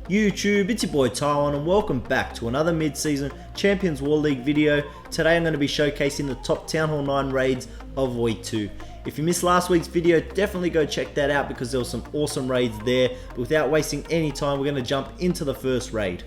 YouTube, it's your boy Taiwan and welcome back to another mid-season Champions War League video. Today I'm going to be showcasing the top Town Hall 9 raids of week 2. If you missed last week's video, definitely go check that out because there was some awesome raids there. But without wasting any time, we're going to jump into the first raid.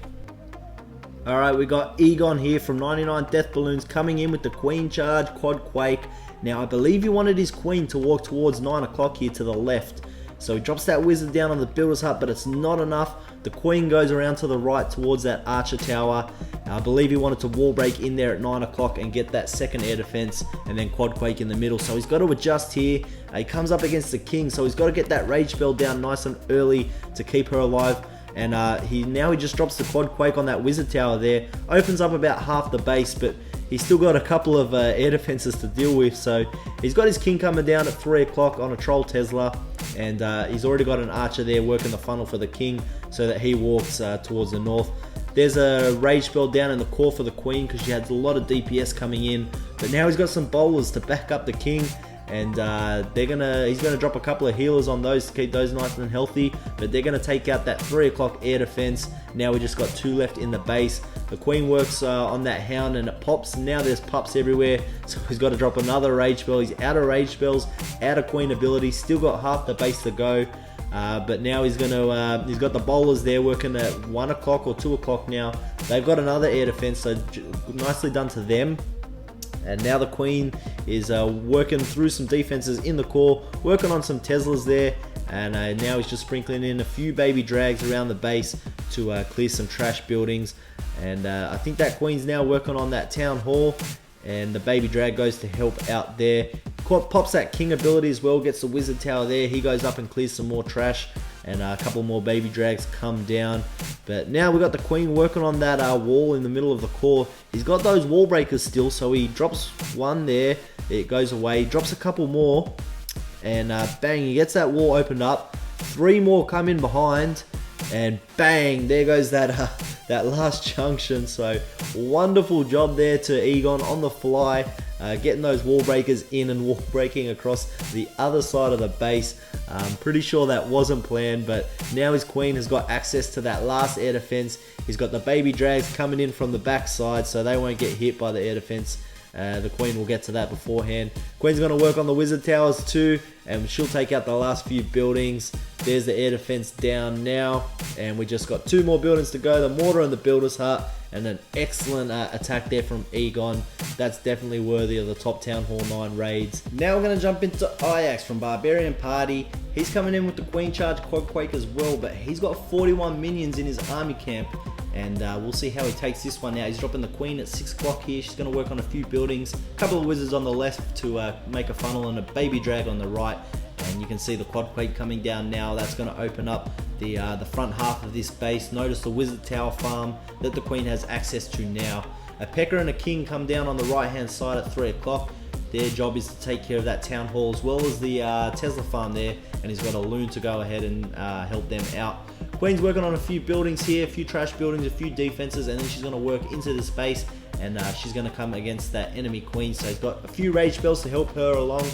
Alright, we got Egon here from 99 Death Balloons coming in with the Queen Charge Quad Quake. Now I believe he wanted his Queen to walk towards 9 o'clock here to the left. So he drops that Wizard down on the Builder's Hut, but it's not enough. The Queen goes around to the right towards that Archer Tower. I believe he wanted to wall break in there at 9 o'clock and get that second air defense and then Quad Quake in the middle. So he's got to adjust here. He comes up against the King, so he's got to get that Rage Spell down nice and early to keep her alive. And he just drops the Quad Quake on that Wizard Tower there. Opens up about half the base, but he's still got a couple of air defenses to deal with. So he's got his King coming down at 3 o'clock on a Troll Tesla. And he's already got an Archer there working the funnel for the King so that he walks towards the north. There's a Rage Spell down in the core for the Queen because she has a lot of DPS coming in. But now he's got some bowlers to back up the King. And he's gonna drop a couple of healers on those to keep those nice and healthy. But they're gonna take out that 3 o'clock air defense. Now we just got 2 left in the base. The Queen works on that Hound and it pops. Now there's pups everywhere, so he's got to drop another Rage Spell. He's out of Rage Spells, out of Queen ability. Still got half the base to go. But now he's got the bowlers there working at 1 o'clock or 2 o'clock now. They've got another air defense, so nicely done to them. And now the Queen is working through some defenses in the core, working on some Teslas there. And now he's just sprinkling in a few baby drags around the base to clear some trash buildings. And I think that Queen's now working on that Town Hall. And the baby drag goes to help out there. Pops that King ability as well, gets the Wizard Tower there. He goes up and clears some more trash. And a couple more baby drags come down. But now we've got the Queen working on that wall in the middle of the core. He's got those wall breakers still, so he drops one there. It goes away, drops a couple more. And bang, he gets that wall opened up. 3 more come in behind. And bang, there goes that last junction. So wonderful job there to Egon on the fly. Getting those wall breakers in and wall breaking across the other side of the base. I'm pretty sure that wasn't planned, but now his Queen has got access to that last air defense. He's got the baby drags coming in from the back side, so they won't get hit by the air defense. The Queen will get to that beforehand. Queen's going to work on the Wizard Towers too, and she'll take out the last few buildings. There's the air defense down now, and we just got 2 more buildings to go, the Mortar and the Builder's Hut, and an excellent attack there from Egon. That's definitely worthy of the top Town Hall 9 raids. Now we're going to jump into Ajax from Barbarian Party. He's coming in with the Queen Charge Quad Quake as well, but he's got 41 minions in his army camp. And we'll see how he takes this one out. He's dropping the Queen at 6 o'clock here. She's going to work on a few buildings. A couple of wizards on the left to make a funnel and a baby drag on the right. And you can see the Quad Quake coming down now. That's going to open up the front half of this base. Notice the Wizard Tower farm that the Queen has access to now. A Pecker and a King come down on the right hand side at 3 o'clock. Their job is to take care of that Town Hall as well as the Tesla farm there. And he's got a Loon to go ahead and help them out. Queen's working on a few buildings here, a few trash buildings, a few defenses, and then she's going to work into the space and she's going to come against that enemy Queen. So he's got a few Rage Spells to help her along,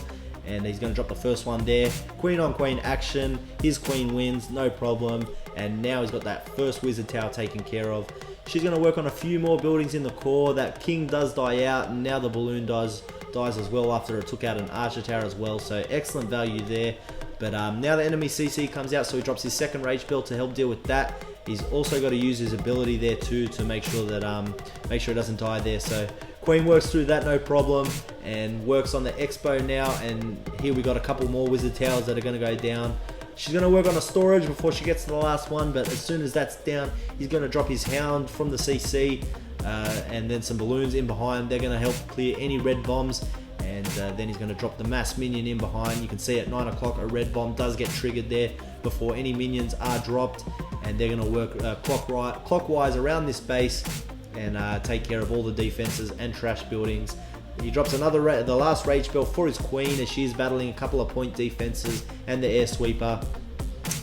and he's going to drop the first one there. Queen on Queen action, his Queen wins, no problem, and now he's got that first Wizard Tower taken care of. She's going to work on a few more buildings in the core. That King does die out, and now the Balloon dies as well after it took out an Archer Tower as well, so excellent value there. But now the enemy CC comes out, so he drops his second Rage Spell to help deal with that. He's also got to use his ability there too to make sure that it doesn't die there. So Queen works through that no problem and works on the Expo now. And here we got a couple more Wizard Towers that are going to go down. She's going to work on a storage before she gets to the last one, but as soon as that's down, he's going to drop his Hound from the CC and then some balloons in behind. They're going to help clear any red bombs. And then he's going to drop the mass minion in behind. You can see at 9 o'clock a red bomb does get triggered there before any minions are dropped. And they're going to work clockwise around this base and take care of all the defenses and trash buildings. He drops the last Rage Spell for his Queen as she is battling a couple of point defenses and the Air Sweeper.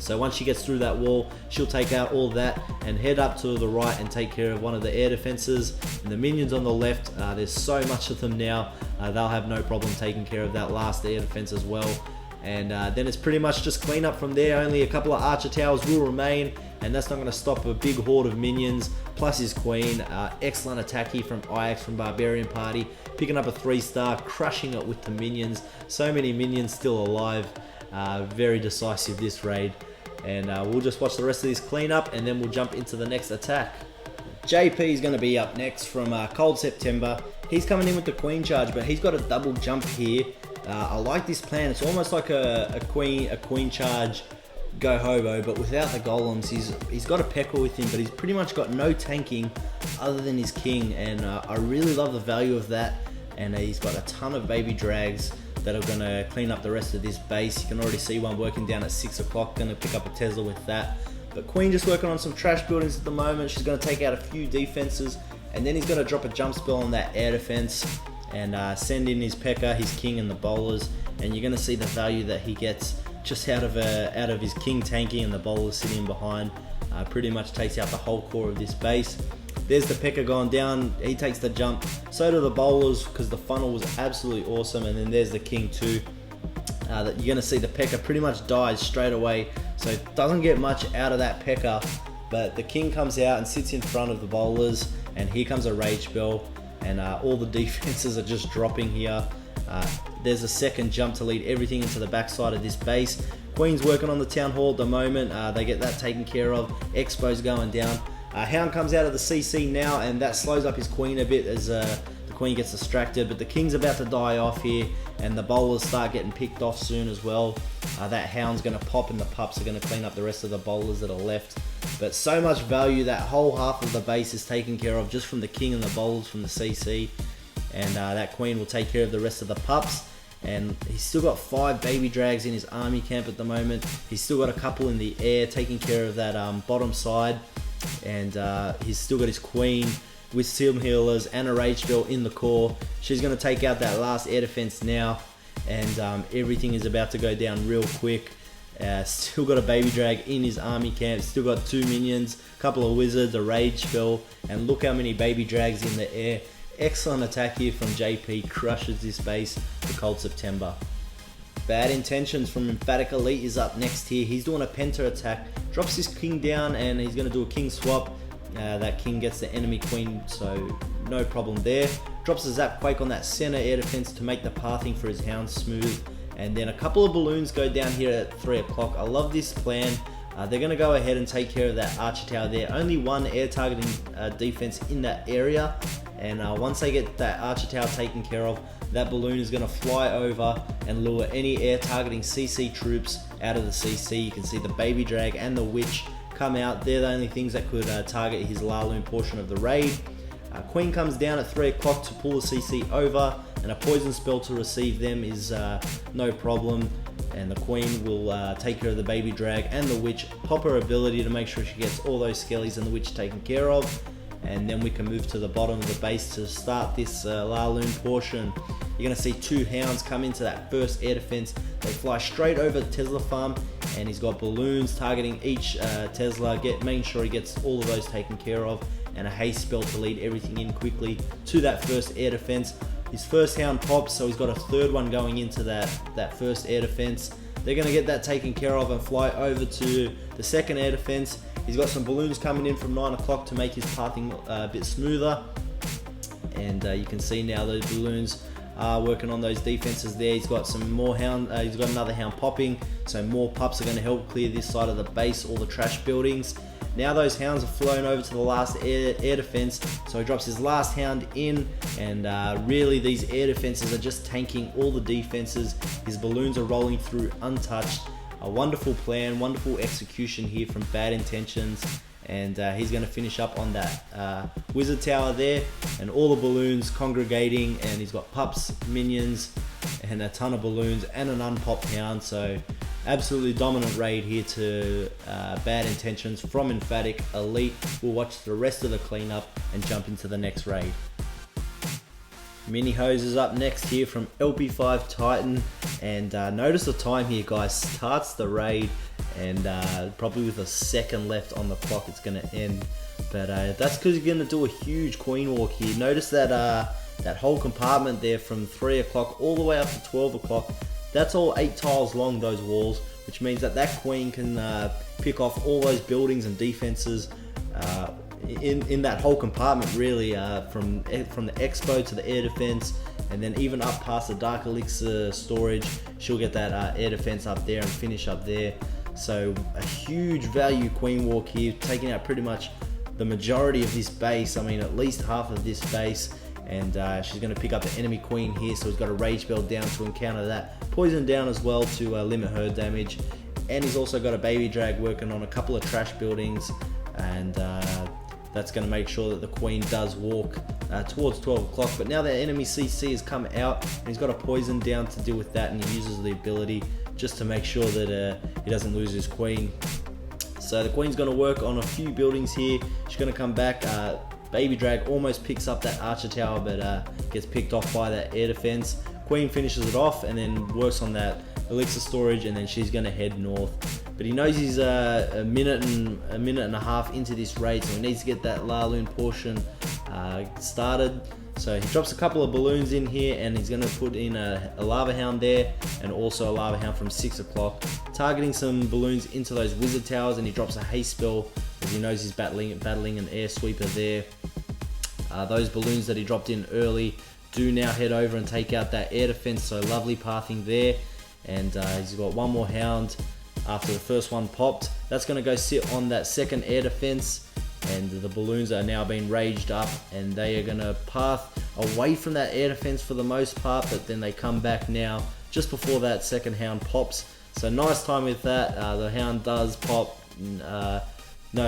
So once she gets through that wall, she'll take out all that and head up to the right and take care of one of the air defenses. And the minions on the left, there's so much of them now, they'll have no problem taking care of that last air defense as well. And then it's pretty much just clean up from there. Only a couple of Archer Towers will remain, and that's not going to stop a big horde of minions, plus his queen. Excellent attack here from Ix from Barbarian Party, picking up a 3-star, crushing it with the minions. So many minions still alive. Very decisive this raid. And we'll just watch the rest of this cleanup, and then we'll jump into the next attack. JP is going to be up next from Cold September. He's coming in with the queen charge, but he's got a double jump here. I like this plan. It's almost like a queen charge go hobo, but without the golems. He's got a Pecker with him, but he's pretty much got no tanking other than his king, and I really love the value of that. And he's got a ton of baby drags that are going to clean up the rest of this base. You can already see one working down at 6 o'clock, going to pick up a Tesla with that. But Queen just working on some trash buildings at the moment. She's going to take out a few defenses, and then he's going to drop a jump spell on that air defense and send in his Pecker, his king, and the bowlers. And you're going to see the value that he gets just out of his king tanking and the bowlers sitting behind. Pretty much takes out the whole core of this base. There's the Pecker going down, he takes the jump, so do the bowlers, because the funnel was absolutely awesome. And then there's the king too. That you're going to see the Pecker pretty much dies straight away, so it doesn't get much out of that Pecker. But the king comes out and sits in front of the bowlers, and here comes a rage spell, and all the defenses are just dropping here. There's a second jump to lead everything into the backside of this base. Queen's working on the town hall at the moment. They get that taken care of. Expo's going down. Hound comes out of the CC now, and that slows up his queen a bit as the queen gets distracted. But the king's about to die off here, and the bowlers start getting picked off soon as well. That hound's going to pop, and the pups are going to clean up the rest of the bowlers that are left. But so much value, that whole half of the base is taken care of just from the king and the bowlers from the CC. And that queen will take care of the rest of the pups. And he's still got 5 baby drags in his army camp at the moment. He's still got a couple in the air taking care of that bottom side. And he's still got his queen with seal healers and a rage spell in the core. She's going to take out that last air defense now. And everything is about to go down real quick. Still got a baby drag in his army camp. Still got 2 minions, a couple of wizards, a rage spell. And look how many baby drags in the air. Excellent attack here from JP, crushes this base for Cold September. Bad Intentions from Emphatic Elite is up next here. He's doing a Penta attack, drops his king down, and he's going to do a king swap. That king gets the enemy queen, so no problem there. Drops a Zap Quake on that center air defense to make the pathing for his hound smooth. And then a couple of balloons go down here at 3 o'clock. I love this plan. They're going to go ahead and take care of that archer tower there. Only one air targeting defense in that area. And once they get that archer tower taken care of, that balloon is going to fly over and lure any air targeting CC troops out of the CC. You can see the baby drag and the witch come out. They're the only things that could target his Laloon portion of the raid. Queen comes down at 3 o'clock to pull the CC over, and a poison spell to receive them is no problem. And the queen will take care of the baby drag and the witch, pop her ability to make sure she gets all those skellies and the witch taken care of. And then we can move to the bottom of the base to start this Laloon portion. You're going to see 2 hounds come into that first air defense. They fly straight over the Tesla farm, and he's got balloons targeting each Tesla, making sure he gets all of those taken care of, and a haste spell to lead everything in quickly to that first air defense. His first hound pops, so he's got a third one going into that first air defense. They're going to get that taken care of and fly over to the second air defense. He's got some balloons coming in from 9 o'clock to make his pathing a bit smoother. And you can see now those balloons are working on those defenses there. He's got some more hound, he's got another hound popping, so more pups are going to help clear this side of the base, all the trash buildings. Now those hounds have flown over to the last air defense, so he drops his last hound in, and really these air defenses are just tanking all the defenses. His balloons are rolling through untouched. A wonderful plan, wonderful execution here from Bad Intentions, and he's going to finish up on that wizard tower there, and all the balloons congregating, and he's got pups, minions, and a ton of balloons, and an unpopped hound. So absolutely dominant raid here to Bad Intentions from Emphatic Elite. We'll watch the rest of the cleanup and jump into the next raid. Mini Hose is up next here from LP5 Titan, and notice the time here, guys. Starts the raid, and probably with a second left on the clock it's going to end. But that's because you're going to do a huge queen walk here. Notice that that whole compartment there from 3 o'clock all the way up to 12 o'clock. That's all 8 tiles long, those walls, which means that that queen can pick off all those buildings and defenses in that whole compartment, really, from the expo to the air defense, and then even up past the dark elixir storage. She'll get that air defense up there and finish up there. So a huge value queen walk here, taking out pretty much the majority of this base. I mean, at least half of this base. And she's going to pick up the enemy queen here, so he's got a rage spell down to encounter that. Poison down as well to limit her damage. And he's also got a baby drag working on a couple of trash buildings, and that's going to make sure that the queen does walk towards 12 o'clock. But now the enemy CC has come out, and he's got a poison down to deal with that, and he uses the ability just to make sure that he doesn't lose his queen. So the queen's going to work on a few buildings here. She's going to come back. Baby drag almost picks up that archer tower, but gets picked off by that air defense. Queen finishes it off and then works on that elixir storage, and then she's going to head north. But he knows he's a minute and a half into this raid, so he needs to get that Laloon portion started. So he drops a couple of balloons in here, and he's going to put in a lava hound there, and also a lava hound from 6 o'clock, targeting some balloons into those wizard towers. And he drops a haste spell because he knows he's battling an air sweeper there. Those balloons that he dropped in early do now head over and take out that air defense, so lovely pathing there. And he's got one more hound after the first one popped. That's going to go sit on that second air defense, and the balloons are now being raged up, and they are going to path away from that air defense for the most part, but then they come back now just before that second hound pops. So nice time with that. The hound does pop. No,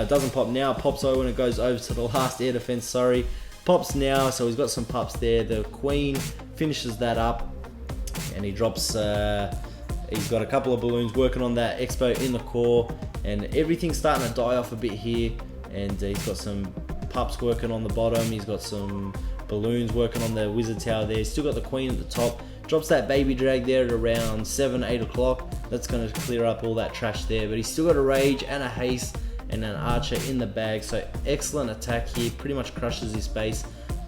it doesn't pop now. It pops over when it goes over to the last air defense, sorry. Pops now, so he's got some pups there. The queen finishes that up, and he drops, he's got a couple of balloons working on that expo in the core, and everything's starting to die off a bit here. And he's got some pups working on the bottom. He's got some balloons working on the wizard tower there. He's still got the queen at the top. Drops that baby drag there at around 7, 8 o'clock. That's going to clear up all that trash there. But he's still got a rage and a haste and an archer in the bag. So excellent attack here. Pretty much crushes his base.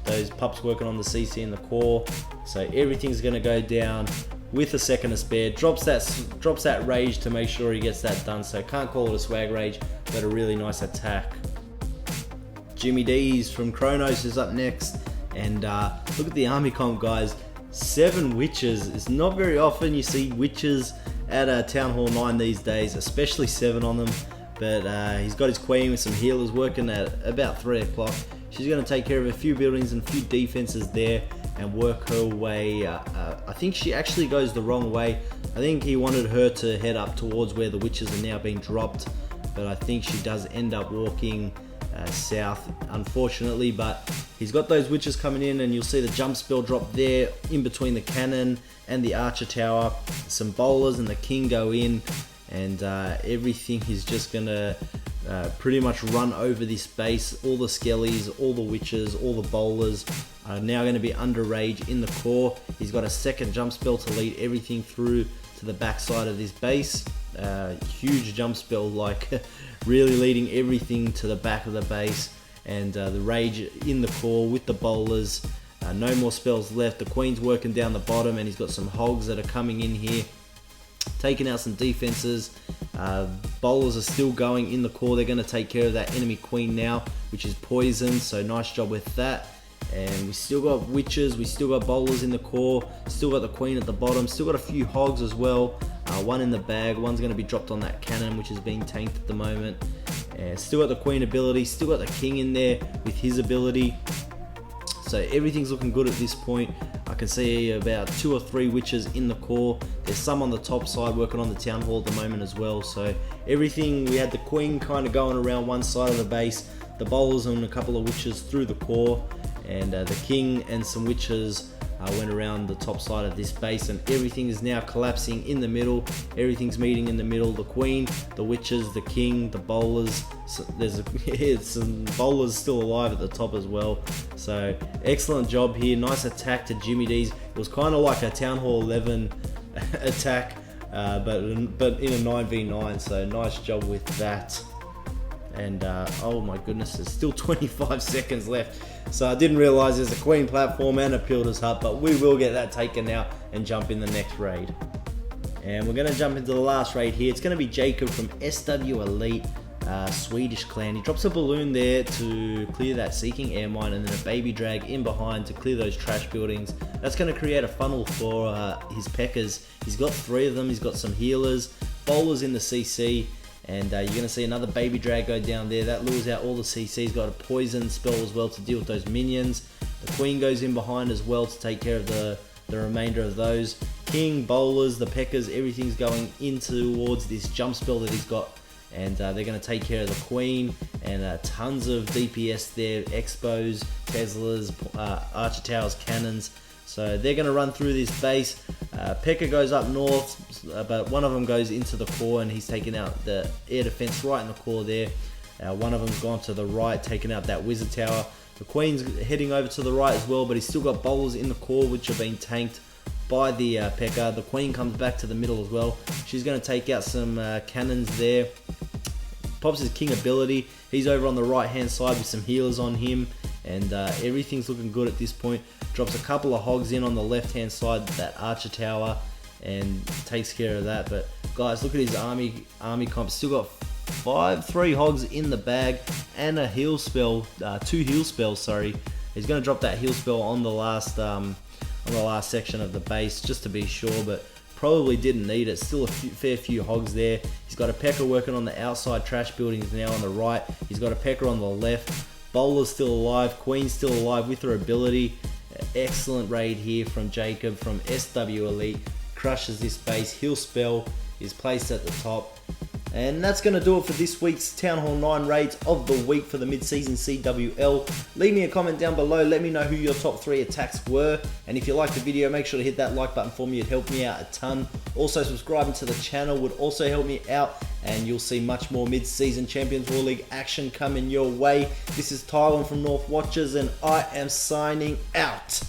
Those pups working on the CC in the core. So everything's going to go down with a second to spare. Drops that rage to make sure he gets that done. So can't call it a swag rage, but a really nice attack. Jimmy D's from Chronos is up next, and look at the army comp, guys. 7 witches. It's not very often you see witches at Town Hall 9 these days, especially 7 on them. But he's got his queen with some healers working at about 3 o'clock. She's going to take care of a few buildings and a few defenses there and work her way. I think she actually goes the wrong way. I think he wanted her to head up towards where the witches are now being dropped, but I think she does end up walking south, unfortunately. But he's got those witches coming in, and you'll see the jump spell drop there in between the cannon and the archer tower. Some bowlers and the king go in, and everything is just gonna pretty much run over this base. All the skellies, all the witches, all the bowlers are now going to be under rage in the core. He's got a second jump spell to lead everything through to the back side of this base. Huge jump spell, like really leading everything to the back of the base. And the rage in the core with the bowlers. No more spells left. The queen's working down the bottom, and he's got some hogs that are coming in here, taking out some defenses. Bowlers are still going in the core. They're going to take care of that enemy queen now, which is poisoned, so nice job with that. And we still got witches, we still got bowlers in the core, still got the queen at the bottom, still got a few hogs as well. One in the bag, one's going to be dropped on that cannon, which is being tanked at the moment. Still got the queen ability, still got the king in there with his ability. So everything's looking good at this point. I can see about 2 or 3 witches in the core. There's some on the top side working on the town hall at the moment as well. So everything, we had the queen kind of going around one side of the base, the bowlers and a couple of witches through the core, and the king and some witches went around the top side of this base, and everything is now collapsing in the middle. Everything's meeting in the middle. The queen, the witches, the king, the bowlers. So there's some bowlers still alive at the top as well. So excellent job here. Nice attack to Jimmy D's. It was kind of like a Town Hall 11 attack, but in a 9v9. So nice job with that. And oh my goodness, there's still 25 seconds left. So I didn't realize there's a queen platform and a pilder's hut, but we will get that taken out and jump in the next raid. And we're going to jump into the last raid here. It's going to be Jacob from SW Elite, Swedish clan. He drops a balloon there to clear that Seeking Air Mine, and then a baby drag in behind to clear those trash buildings. That's going to create a funnel for his P.E.K.K.A.s. He's got 3 of them. He's got some healers, bowlers in the CC, and you're going to see another baby drag go down there. That lures out all the CC. He's got a poison spell as well to deal with those minions. The Queen goes in behind as well to take care of the remainder of those. King, bowlers, the P.E.K.K.A.s, everything's going in towards this jump spell that he's got, and they're going to take care of the Queen, and tons of DPS there, Expos, Teslas, Archer Towers, Cannons. So they're going to run through this base. P.E.K.K.A. goes up north, but one of them goes into the core, and he's taking out the air defense right in the core there. One of them's gone to the right, taking out that Wizard Tower. The Queen's heading over to the right as well, but he's still got bowlers in the core, which are being tanked by the P.E.K.K.A. The Queen comes back to the middle as well. She's going to take out some cannons there. Pops his King ability. He's over on the right hand side with some healers on him, and everything's looking good at this point. Drops a couple of hogs in on the left hand side, that Archer Tower, and takes care of that. But guys, look at his army comp. Still got 3 hogs in the bag and a heal spell, 2 heal spells, sorry. He's going to drop that heal spell on the last section of the base just to be sure, but probably didn't need it. Still a fair few hogs there. He's got a P.E.K.K.A. working on the outside trash buildings now on the right. He's got a P.E.K.K.A. on the left. Bowler's still alive. Queen's still alive with her ability. Excellent raid here from Jacob from SW Elite. Crushes this base. Heal spell is placed at the top. And that's going to do it for this week's Town Hall 9 raids of the week for the mid-season CWL. Leave me a comment down below. Let me know who your top 3 attacks were. And if you liked the video, make sure to hit that like button for me. It'd help me out a ton. Also, subscribing to the channel would also help me out. And you'll see much more mid-season Champions War League action coming your way. This is Tylen from North Watchers, and I am signing out.